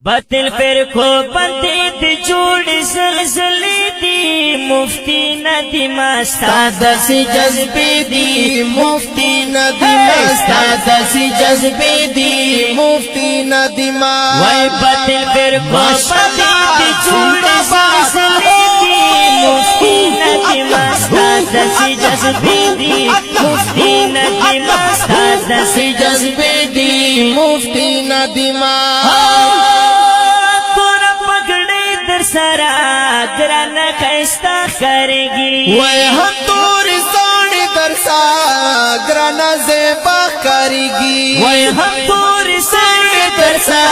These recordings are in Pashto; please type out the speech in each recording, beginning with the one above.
باطل فرقو بندی دی جوڑ زلزلی دی مفتی ندیما ستادسی جذبی دی مفتی ندیما ستادسی جذبی دی مفتی ندیما وای باطل فرقو بندی دی جوڑ زلزلی دی مفتی ندیما ستادسی جذبی دی مفتی ندیما ستادسی جذبی دی مفتی ندیما سرا گران خیستا کرگی وی ہم توری سانی درسا گران زیبا کرگی وی ہم توری سانی درسا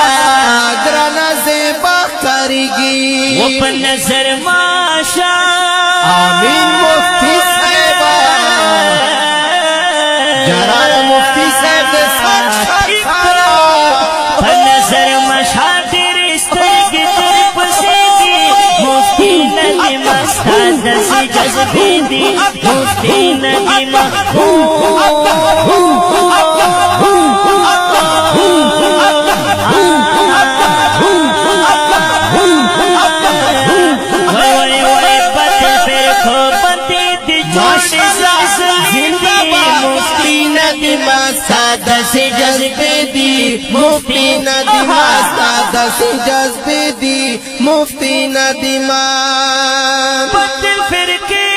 گران زیبا کرگی وپن نظر ماشا آمین مفتی صاحبہ جرار مفتی صاحب دے ساتھ شاکارا پن نظر ماشا دیر استرگی در پسی مفتی ندیما ستادسی جذبی دی مفتی ندیما ستادسی جذبی دی مفتی ندیما ستادسی جذبی دی مفتی ندیما باطل فرقے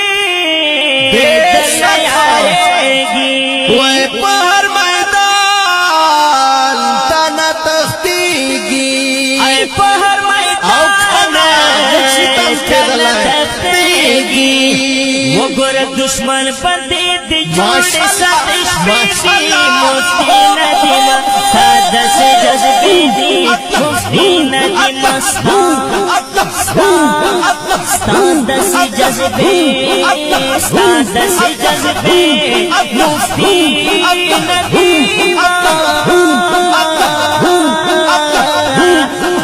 بیدل آئے گی وی پہر میدان تانا تختی گی اے پہر میدان تانا تختی گی وہ گر دشمن بندی دی جوڑ ساتش بیدی مفتی ندیما ستادسی جذبی دی مفتی ندیما ستادسی جذبی ستادسی جذبی مفتی ندیما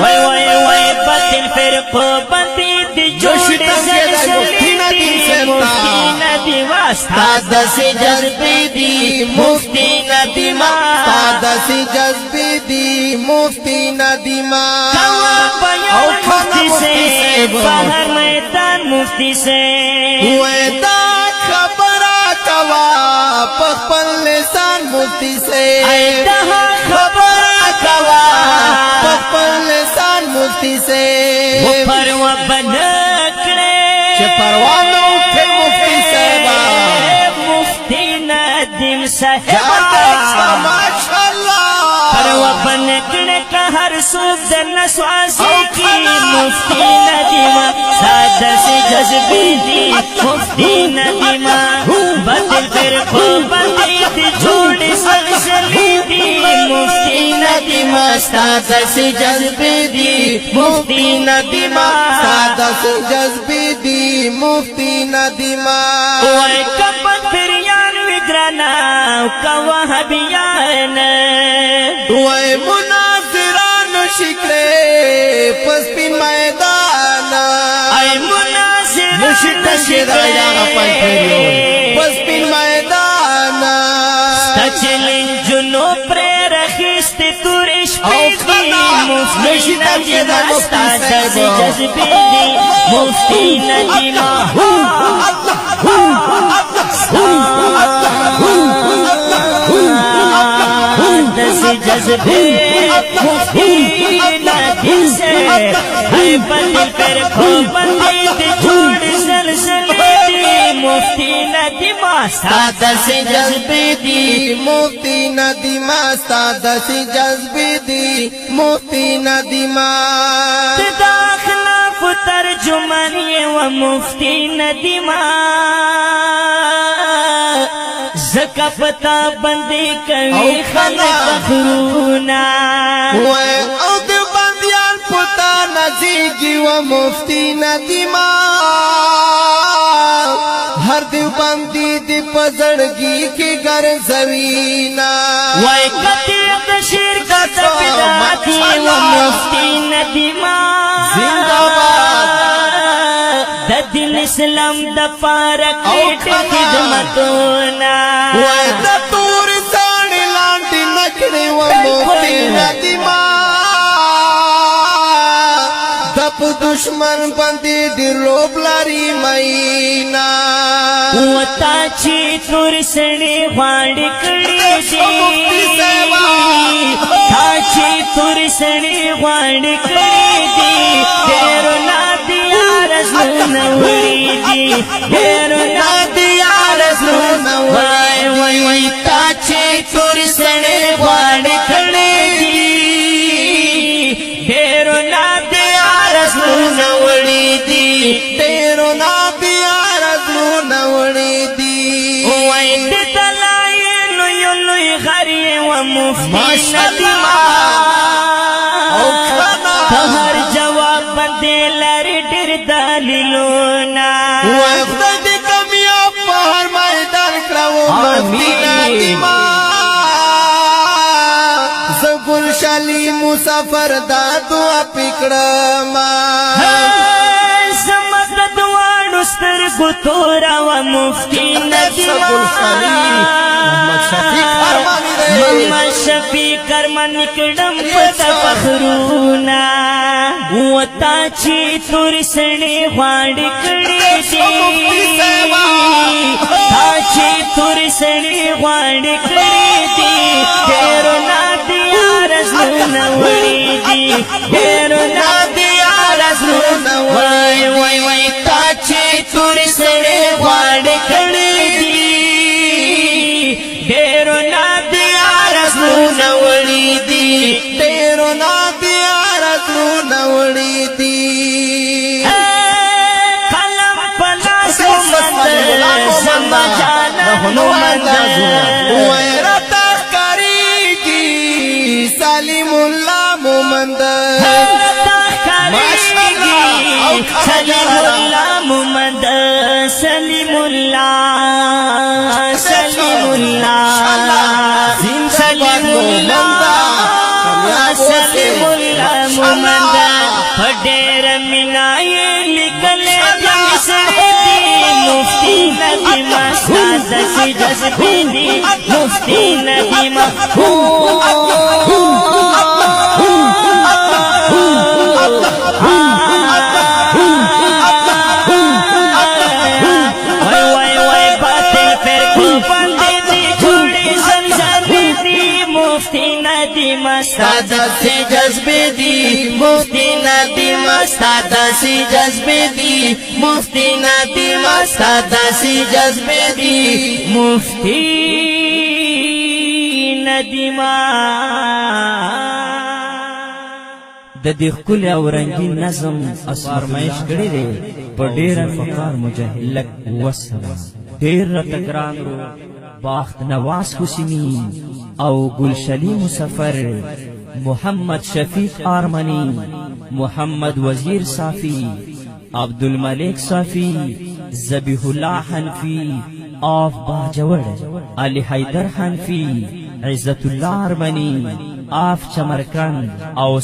وای وای وای باطل فرقو بندی دی جوڑ زلزلی دی مفتی ندیما ستادسی جذبی دی مفتی ندیما ستادسی جذبی دی مفتی ندیما مفتی سے باہر میدان مفتی سے ویدا خبرہ کوا پخپل لسان مفتی سے خبرہ کوا پخپل لسان مفتی سے وہ پروا بنکڑے پروا نہ اٹھے مفتی صاحبہ مفتی ندیم صاحبہ ماشاءاللہ پروا بنکڑے کا ہر صوب در نسواسی کی مفتی ندیما ستادسی جذبی دی مفتی ندیما باطل فرقو بندی دی جوڑ زلزلی دی مفتی ندیما ستادسی جذبی دی مفتی ندیما ستادسی جذبی دی مفتی ندیما وی کپت پریان وگرانا کوہبیان وی مناظران شکلے پسپین میدان ای مناظران شکلے پسپین میدان ستچلن جنو پر رخیست تورش پیدی مفتی ندیما ستادسی جذبی دی مفتی ندیما ستادسی جذبی مفتی ندیم سے اے باطل فرقو بندی دی جوڑ زلزلی دی مفتی ندیما ستادسی جذبی دی مفتی ندیما ستادسی جذبی دی مفتی ندیما داخلہ ترجمانی و مفتی ندیما زکا پتا بندی کوي خلق فخرونا او د بندیان پتا نزیگی و مفتی ندیما ہر دیو بندی دی پزڑگی کی گرزوینا وای قطیق شرکت بداتی و مفتی ندیما زندہ باد دین اسلام د پارکټ خدمتونا وای د تور ساړي لاندې نکړې و مفتی ندیما کپ دشمن باندې ډېر لوب لري مینا وتا چې تور سړی غواړي کړي مفتی دي صاحبه تا چې تور سړی غواړي کړي دي ډېرو نادي آرزوونه وړي دي ډېرو نادي آرزوونه وای وای وای تا چې تور سړی غواړي کړي دي ډېرو نادي آرزوونه وړي دي ډېرو نادي آرزوونه وړي دي وای د دلایلو یو لوی غر یې و مفتی ماشاءالله. ندیما او کنا په هر جواب باندې لري ډېر دلیلونه وای خدای دې کامیاب په هر میدان کړو مفتی ندیما زه ګلشالي مسافر دا دعا پکړم زما د دواړو سترګو توره وه مفتی ندیما محمد شفیق ارمانی دی محمد شفیق ارمانی کړم په د فخرونه وتا چې تور سړی غواړي کړي دي تا چې تور سړی غواړي کړي دي ډېرو نادي آرزوونه وړي دي ډېرو نادي آرزوونه وای وای وای تا چې تور سړی غواړي کړي دي ډېرو نادي آرزوونه وړي دي ډېرو نادي آرزوونه وړي دي قلم پلاس مومند زما جانا مومند وای راته ښکارېږي سلیم الله مومند سلیم الله مومند سلیم الله سلیم الله سلیم الله سلیم الله مومند ډېر مینای لیکل مفتی ندیما ساده سی جذبې دي مفتی ندیما وای وای باطل فرقو باندې دي جوړې زمزمې دي مفتی ندیما ساده سی جذبې دي مفتی ندیما ساده سی جذبې دي مفتی ندیما ساده سی جذبې دي مفتی ندیما د دې ښکلي او رنګین نظم فرمایش کړی دی په ډېر فقار مجاهد لک وسلام ډېر راته ګران رو باخت نواز حسینی او گلشلی مسافر محمد شفیق آرمانی محمد وزیر صافی عبدالملک صافی ذبیح الله حنفی آف باجوڑ علی حیدر حنفی عزت الله آرمانی آف چمرکند او